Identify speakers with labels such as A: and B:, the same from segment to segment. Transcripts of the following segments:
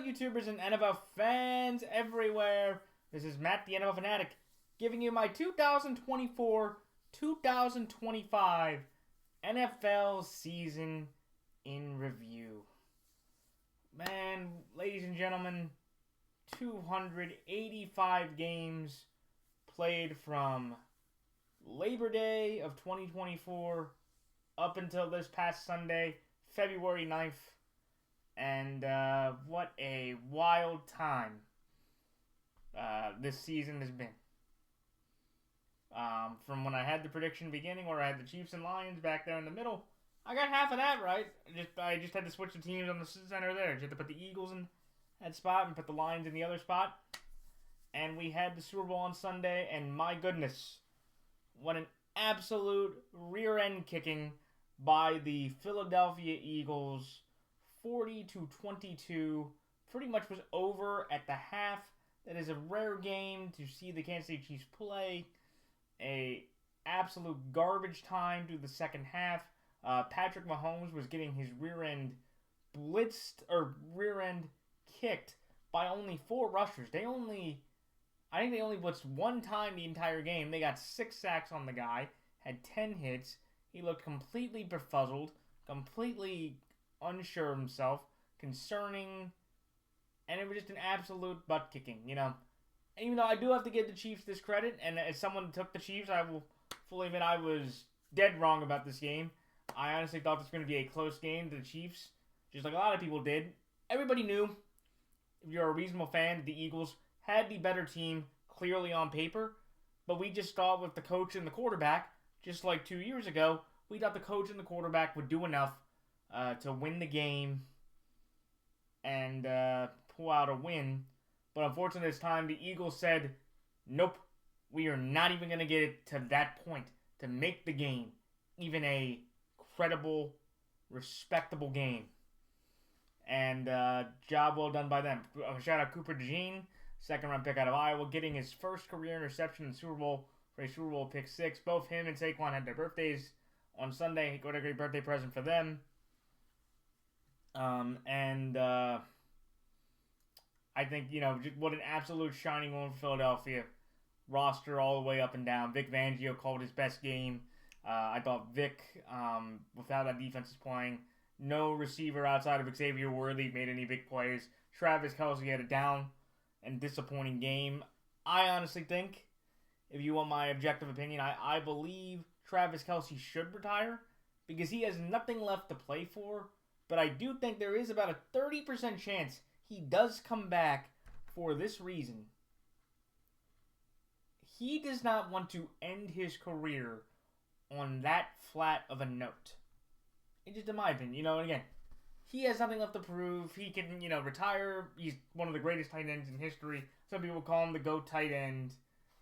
A: YouTubers and NFL fans everywhere? This is Matt, the NFL Fanatic, giving you my 2024-2025 NFL season in review. Man, ladies and gentlemen, 285 games played from Labor Day of 2024 up until this past Sunday, February 9th. And what a wild time this season has been. From when I had the prediction beginning where I had the Chiefs and Lions back there in the middle, I got half of that right. I just had to switch the teams on the center there. Just had to put the Eagles in that spot and put the Lions in the other spot. And we had the Super Bowl on Sunday, and my goodness, what an absolute rear-end kicking by the Philadelphia Eagles. 40-22, pretty much was over at the half. That is a rare game to see the Kansas City Chiefs play. A absolute garbage time through the second half. Patrick Mahomes was getting his rear end kicked by only 4 rushers. I think they only blitzed one time the entire game. They got 6 sacks on the guy, had 10 hits. He looked completely befuddled, completely unsure of himself, concerning, and it was just an absolute butt kicking, you know. And even though I do have to give the Chiefs this credit, and as someone took the Chiefs, I will fully admit I was dead wrong about this game. I honestly thought this was going to be a close game to the Chiefs, just like a lot of people did. Everybody knew, if you're a reasonable fan, the Eagles had the better team clearly on paper, but we just thought with the coach and the quarterback, just like 2 years ago, we thought the coach and the quarterback would do enough to win the game and pull out a win. But unfortunately this time the Eagles said, nope, we are not even going to get it to that point to make the game even a credible, respectable game. And job well done by them. Shout out Cooper DeJean, second-round pick out of Iowa, getting his first career interception in the Super Bowl for a Super Bowl pick 6. Both him and Saquon had their birthdays on Sunday. What a great birthday present for them. I think, you know, what an absolute shining moment for Philadelphia. Roster all the way up and down. Vic Fangio called his best game. I thought Vic, without that defense is playing, no receiver outside of Xavier Worthy made any big plays. Travis Kelce had a down and disappointing game. I honestly think, if you want my objective opinion, I believe Travis Kelce should retire because he has nothing left to play for. But I do think there is about a 30% chance he does come back for this reason. He does not want to end his career on that flat of a note. It's just in my opinion, you know, and again, he has nothing left to prove. He can, you know, retire. He's one of the greatest tight ends in history. Some people call him the GOAT tight end.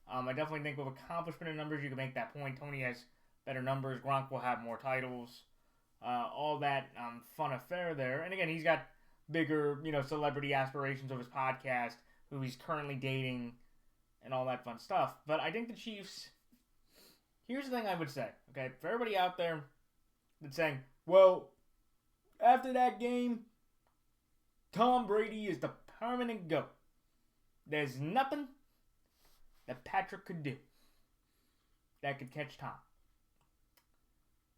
A: I definitely think with accomplishment and numbers, you can make that point. Tony has better numbers. Gronk will have more titles. All that fun affair there. And again, he's got bigger, you know, celebrity aspirations of his podcast, who he's currently dating, and all that fun stuff. But I think the Chiefs, here's the thing I would say, okay, for everybody out there that's saying, well, after that game, Tom Brady is the permanent GOAT. There's nothing that Patrick could do that could catch Tom.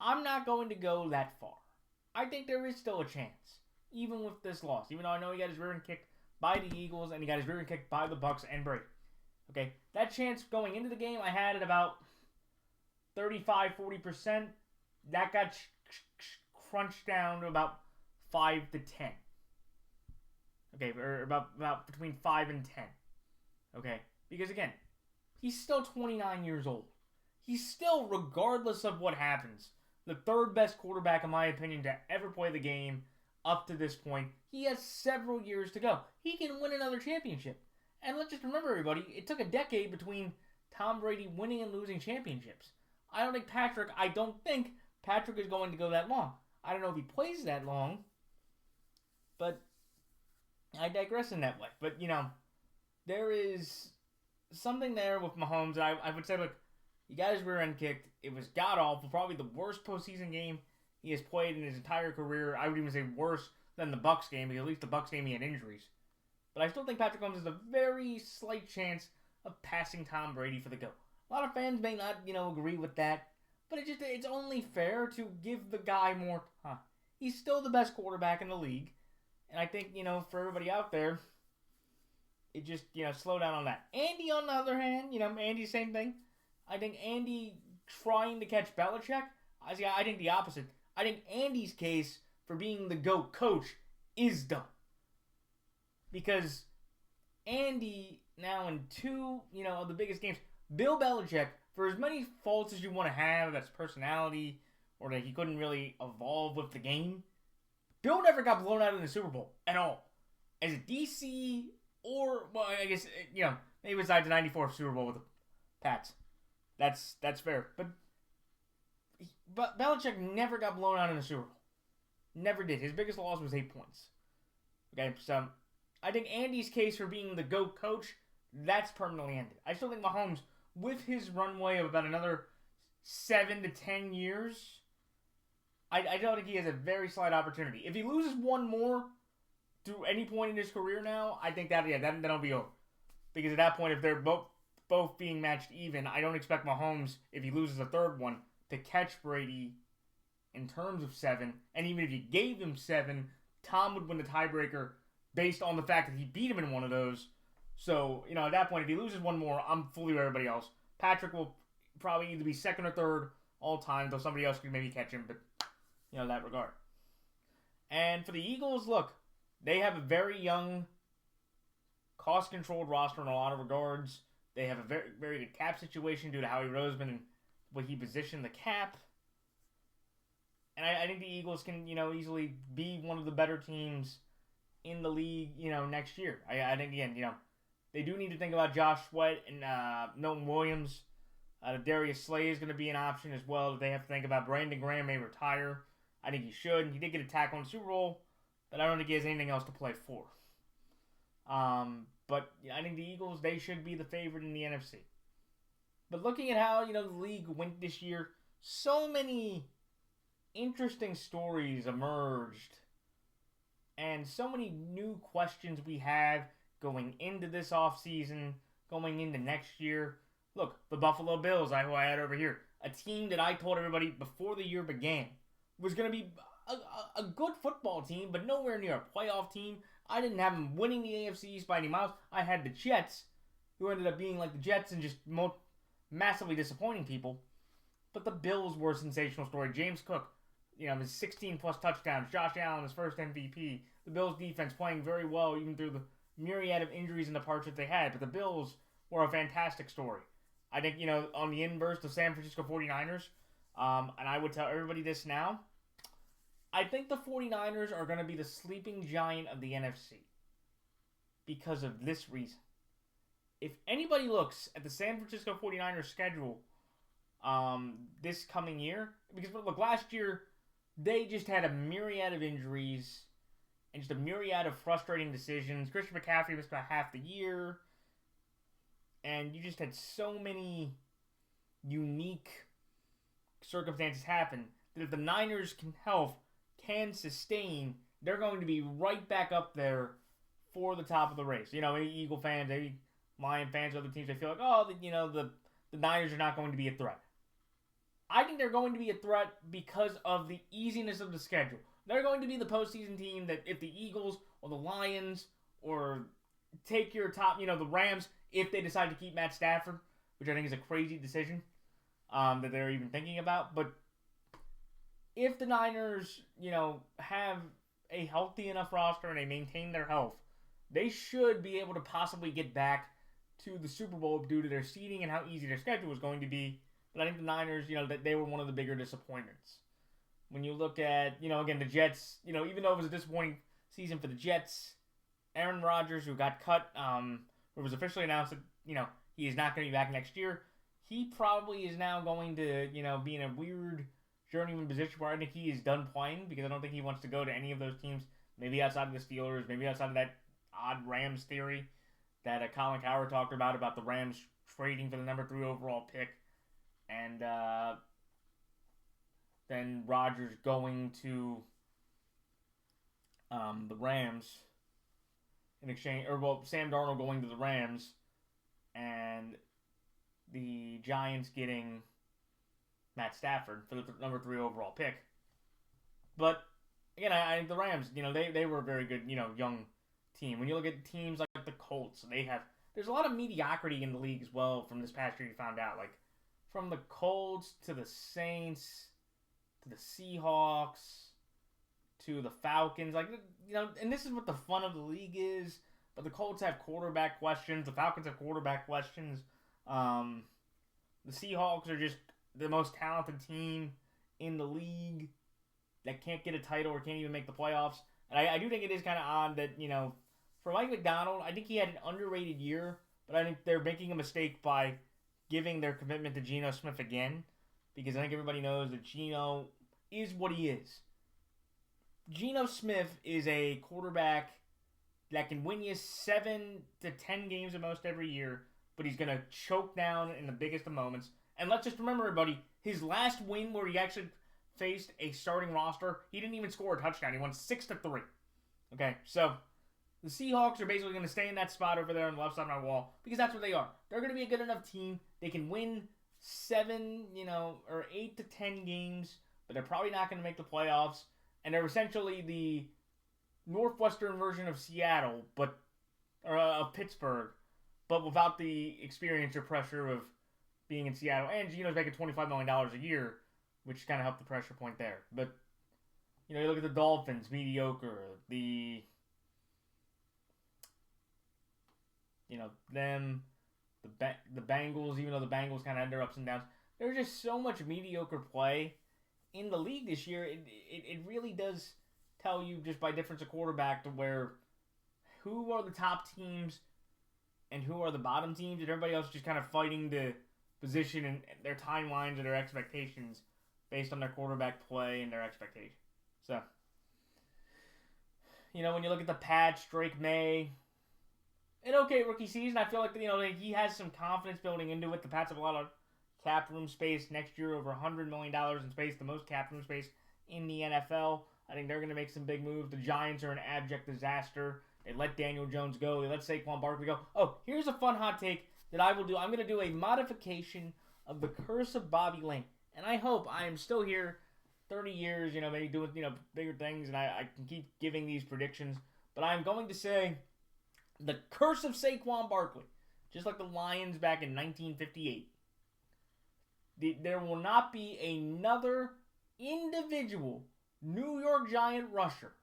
A: I'm not going to go that far. I think there is still a chance, even with this loss. Even though I know he got his rear end kicked by the Eagles and he got his rear end kicked by the Bucks and Brady. Okay, that chance going into the game, I had at about 35-40%. That got crunched down to about 5 to 10. Okay, or about between 5 and 10. Okay, because again, he's still 29 years old. He's still, regardless of what happens, the third best quarterback, in my opinion, to ever play the game up to this point. He has several years to go. He can win another championship. And let's just remember, everybody, it took a decade between Tom Brady winning and losing championships. I don't think Patrick is going to go that long. I don't know if he plays that long, but I digress in that way. But, you know, there is something there with Mahomes that I would say, look, he got his rear end kicked. It was god-awful. Probably the worst postseason game he has played in his entire career. I would even say worse than the Bucks game, because at least the Bucks game he had injuries. But I still think Patrick Mahomes has a very slight chance of passing Tom Brady for the GOAT. A lot of fans may not, agree with that. But it's only fair to give the guy more time. He's still the best quarterback in the league. And I think, for everybody out there, it just, slow down on that. Andy, on the other hand, Andy, same thing. I think Andy trying to catch Belichick, I think the opposite. I think Andy's case for being the GOAT coach is done. Because Andy, now in two, of the biggest games, Bill Belichick, for as many faults as you want to have, that's personality, or that he couldn't really evolve with the game, Bill never got blown out in the Super Bowl at all. As a DC, or, well, I guess, maybe besides the 94 Super Bowl with the Pats. That's fair. But Belichick never got blown out in the Super Bowl. Never did. His biggest loss was 8 points. Okay, so I think Andy's case for being the GOAT coach, that's permanently ended. I still think Mahomes, with his runway of about another 7 to 10 years, I don't think he has a very slight opportunity. If he loses one more through any point in his career now, I think that'll be over. Because at that point, if they're both being matched even, I don't expect Mahomes, if he loses a third one, to catch Brady in terms of 7. And even if you gave him 7, Tom would win the tiebreaker based on the fact that he beat him in one of those. So, at that point, if he loses one more, I'm fully with everybody else. Patrick will probably either be second or third all time, though somebody else could maybe catch him, but, that regard. And for the Eagles, look, they have a very young, cost-controlled roster in a lot of regards. They have a very, very good cap situation due to Howie Roseman and what he positioned the cap. And I think the Eagles can, easily be one of the better teams in the league, next year. I think, again, they do need to think about Josh Sweat and Milton Williams. Darius Slay is going to be an option as well. They have to think about. Brandon Graham may retire. I think he should. He did get a tackle in the Super Bowl, but I don't think he has anything else to play for. But I think the Eagles, they should be the favorite in the NFC. But looking at how, the league went this year, so many interesting stories emerged. And so many new questions we have going into this offseason, going into next year. Look, the Buffalo Bills, who I had over here, a team that I told everybody before the year began was going to be a good football team, but nowhere near a playoff team. I didn't have them winning the AFC East by any miles. I had the Jets, who ended up being like the Jets and just massively disappointing people. But the Bills were a sensational story. James Cook, his 16-plus touchdowns. Josh Allen, his first MVP. The Bills' defense playing very well, even through the myriad of injuries and departures they had. But the Bills were a fantastic story. I think, on the inverse, the San Francisco 49ers, and I would tell everybody this now, I think the 49ers are going to be the sleeping giant of the NFC because of this reason. If anybody looks at the San Francisco 49ers schedule this coming year, because look, last year they just had a myriad of injuries and just a myriad of frustrating decisions. Christian McCaffrey missed about half the year, and you just had so many unique circumstances happen that if the Niners can sustain, they're going to be right back up there for the top of the race. Any Eagle fans, any Lion fans, other teams, they feel like, the Niners are not going to be a threat. I think they're going to be a threat because of the easiness of the schedule. They're going to be the postseason team that if the Eagles or the Lions or take your top, the Rams, if they decide to keep Matt Stafford, which I think is a crazy decision that they're even thinking about, but if the Niners, have a healthy enough roster and they maintain their health, they should be able to possibly get back to the Super Bowl due to their seeding and how easy their schedule was going to be. But I think the Niners, that they were one of the bigger disappointments. When you look at, again, the Jets, even though it was a disappointing season for the Jets, Aaron Rodgers, who got cut, it was officially announced that, he is not going to be back next year. He probably is now going to, be in a weird journeyman position where I think he is done playing because I don't think he wants to go to any of those teams. Maybe outside of the Steelers, maybe outside of that odd Rams theory that Colin Cowherd talked about the Rams trading for the number 3 overall pick, and then Rodgers going to the Rams. in exchange, or well, Sam Darnold going to the Rams, and the Giants getting Matt Stafford for the number 3 overall pick. But again, I think the Rams, they were a very good, young team. When you look at teams like the Colts, there's a lot of mediocrity in the league as well from this past year. You found out, like from the Colts to the Saints to the Seahawks to the Falcons, and this is what the fun of the league is. But the Colts have quarterback questions. The Falcons have quarterback questions. The Seahawks are just the most talented team in the league that can't get a title or can't even make the playoffs. And I do think it is kind of odd that, for Mike McDonald, I think he had an underrated year, but I think they're making a mistake by giving their commitment to Geno Smith again, because I think everybody knows that Geno is what he is. Geno Smith is a quarterback that can win you 7 to 10 games at most every year, but he's going to choke down in the biggest of moments. And let's just remember, everybody, his last win where he actually faced a starting roster, he didn't even score a touchdown. He won 6-3. Okay, so the Seahawks are basically going to stay in that spot over there on the left side of my wall because that's what they are. They're going to be a good enough team. They can win 7, or 8 to 10 games, but they're probably not going to make the playoffs. And they're essentially the northwestern version of Seattle, or of Pittsburgh, but without the experience or pressure of being in Seattle. And Geno's making $25 million a year, which kind of helped the pressure point there. But, you look at the Dolphins, mediocre. The Bengals, even though the Bengals kind of had their ups and downs. There's just so much mediocre play in the league this year. It really does tell you just by difference of quarterback to where who are the top teams and who are the bottom teams, and everybody else just kind of fighting the position and their timelines and their expectations based on their quarterback play and their expectations. So, when you look at the Pats, Drake May, an okay rookie season. I feel like, he has some confidence building into it. The Pats have a lot of cap room space next year, over $100 million in space, the most cap room space in the NFL. I think they're going to make some big moves. The Giants are an abject disaster. They let Daniel Jones go. They let Saquon Barkley go. Oh, here's a fun hot take that I will do. I'm going to do a modification of the curse of Bobby Lane. And I hope I am still here 30 years, maybe doing, bigger things, and I can keep giving these predictions. But I'm going to say the curse of Saquon Barkley, just like the Lions back in 1958. There will not be another individual New York Giant rusher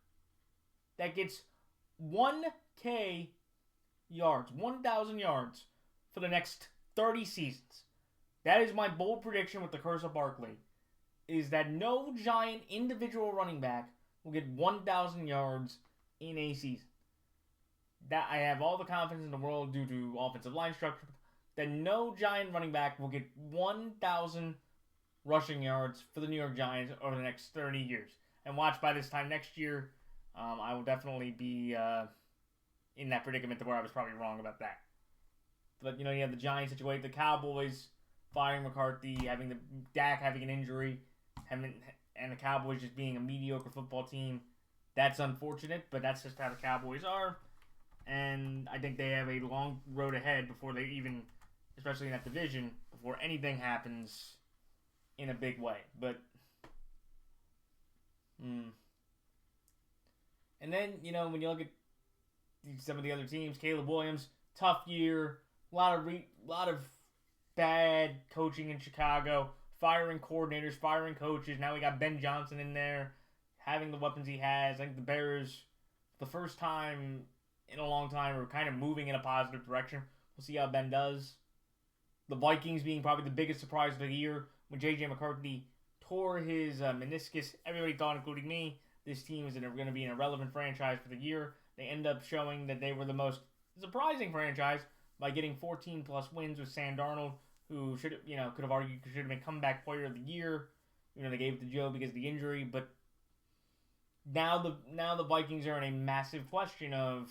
A: that gets 1,000 yards for the next 30 seasons. That is my bold prediction with the curse of Barkley, is that no Giant individual running back will get 1,000 yards in a season. That I have all the confidence in the world due to offensive line structure, that no Giant running back will get 1,000 rushing yards for the New York Giants over the next 30 years. And watch, by this time next year, I will definitely be in that predicament to where I was probably wrong about that. But, you have the Giants situation, the Cowboys firing McCarthy, Dak having an injury, and the Cowboys just being a mediocre football team. That's unfortunate, but that's just how the Cowboys are. And I think they have a long road ahead before they even, especially in that division, before anything happens in a big way. But, and then, when you look at some of the other teams, Caleb Williams, tough year, a lot of bad coaching in Chicago, firing coordinators, firing coaches. Now we got Ben Johnson in there, having the weapons he has. I think the Bears, the first time in a long time, are kind of moving in a positive direction. We'll see how Ben does. The Vikings being probably the biggest surprise of the year when J.J. McCarthy tore his meniscus. Everybody thought, including me, this team is going to be an irrelevant franchise for the year. They end up showing that they were the most surprising franchise by getting 14-plus wins with Sam Darnold, who could have argued should have been comeback player of the year. They gave it to Joe because of the injury, but now the Vikings are in a massive question of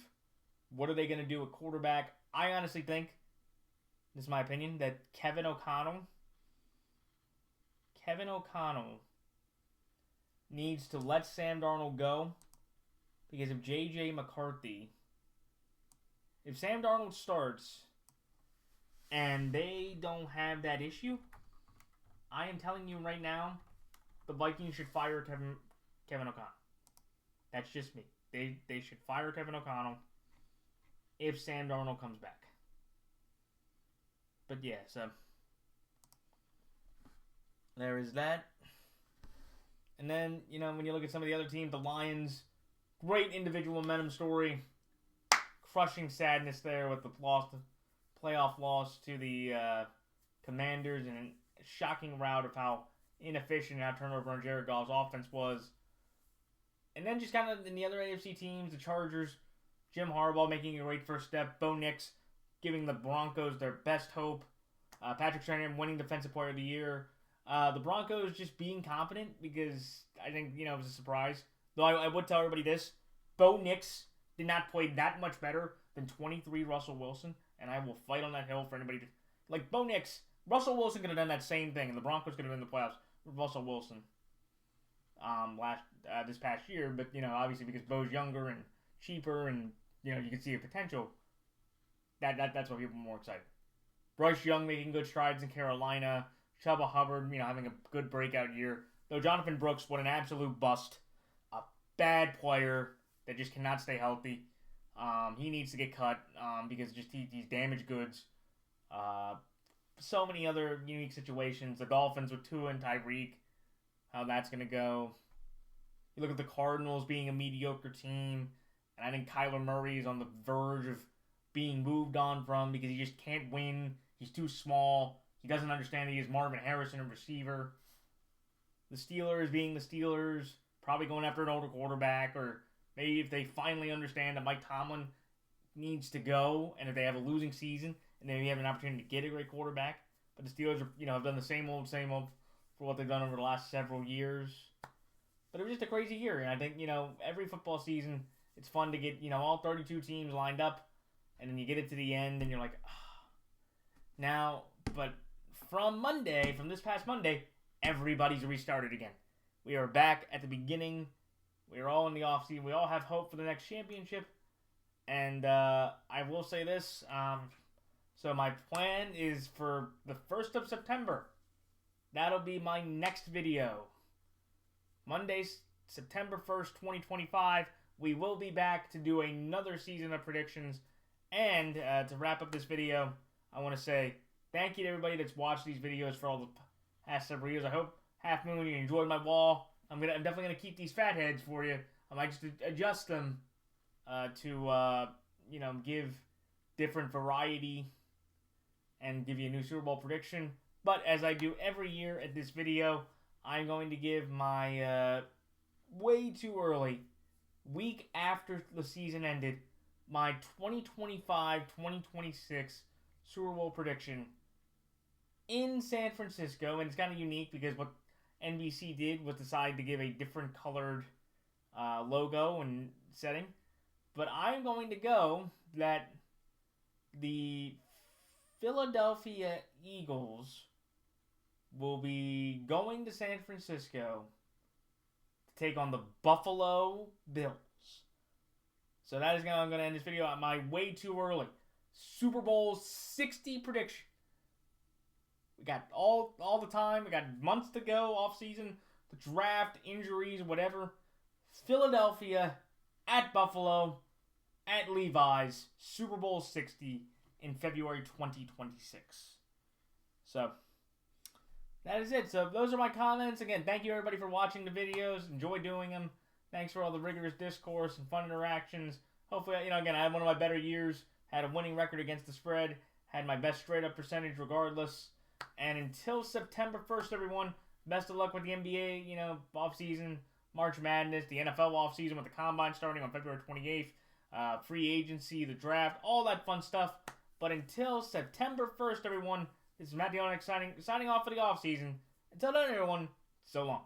A: what are they going to do at quarterback. I honestly think, this is my opinion, that Kevin O'Connell needs to let Sam Darnold go, because if J.J. McCarthy If Sam Darnold starts and they don't have that issue, I am telling you right now, the Vikings should fire Kevin O'Connell. That's just me. They should fire Kevin O'Connell if Sam Darnold comes back. But yeah, so there is that. And then, when you look at some of the other teams, the Lions, great individual momentum story. Crushing sadness there with the playoff loss to the Commanders, and a shocking rout of how inefficient and how turnover on Jared Goff's offense was. And then just kind of in the other AFC teams, the Chargers, Jim Harbaugh making a great first step. Bo Nix giving the Broncos their best hope. Patrick Surtain winning Defensive Player of the Year. The Broncos just being competent because I think, it was a surprise. Though I would tell everybody this. Bo Nix did not play that much better than 23 Russell Wilson. And I will fight on that hill for anybody to... Like, Bo Nix, Russell Wilson could have done that same thing. And the Broncos could have been in the playoffs with Russell Wilson this past year. But, obviously because Bo's younger and cheaper and, you can see a potential. That's why people are more excited. Bryce Young making good strides in Carolina. Chuba Hubbard, having a good breakout year. Though Jonathan Brooks, what an absolute bust. A bad player that just cannot stay healthy. He needs to get cut because he's damaged goods. So many other unique situations. The Dolphins with Tua and Tyreek. How that's going to go. You look at the Cardinals being a mediocre team. And I think Kyler Murray is on the verge of being moved on from because he just can't win. He's too small. He doesn't understand that he is Marvin Harrison, a receiver. The Steelers being the Steelers, probably going after an older quarterback, or maybe if they finally understand that Mike Tomlin needs to go, and if they have a losing season, and then you have an opportunity to get a great quarterback. But the Steelers are, have done the same old for what they've done over the last several years. But it was just a crazy year, and I think, every football season, it's fun to get, all 32 teams lined up, and then you get it to the end, and you're like, Now, but from this past Monday, everybody's restarted again. We are back at the beginning. We are all in the offseason. We all have hope for the next championship. And I will say this. So my plan is for the 1st of September. That'll be my next video. Monday, September 1st, 2025. We will be back to do another season of predictions. And to wrap up this video, I want to say thank you to everybody that's watched these videos for all the past several years. I hope, Half Moon, you enjoyed my wall. I'm definitely going to keep these fat heads for you. I might just adjust them to give different variety and give you a new Super Bowl prediction. But as I do every year at this video, I'm going to give my way too early, week after the season ended, my 2025-2026 Super Bowl prediction in San Francisco. And it's kind of unique because what NBC did was decide to give a different colored logo and setting. But I'm going to go that the Philadelphia Eagles will be going to San Francisco to take on the Buffalo Bills. So that is I'm going to end this video on my way too early Super Bowl 60 prediction. We got all the time. We got months to go off season, the draft, injuries, whatever. Philadelphia at Buffalo at Levi's, Super Bowl 60 in February 2026. So that is it. So those are my comments. Again, thank you everybody for watching the videos. Enjoy doing them. Thanks for all the rigorous discourse and fun interactions. Hopefully, again, I had one of my better years. Had a winning record against the spread. Had my best straight-up percentage regardless. And until September 1st, everyone, best of luck with the NBA, off-season, March Madness, the NFL off-season with the Combine starting on February 28th, free agency, the draft, all that fun stuff. But until September 1st, everyone, this is Matt Dionix signing off for the off-season. Until then, everyone, so long.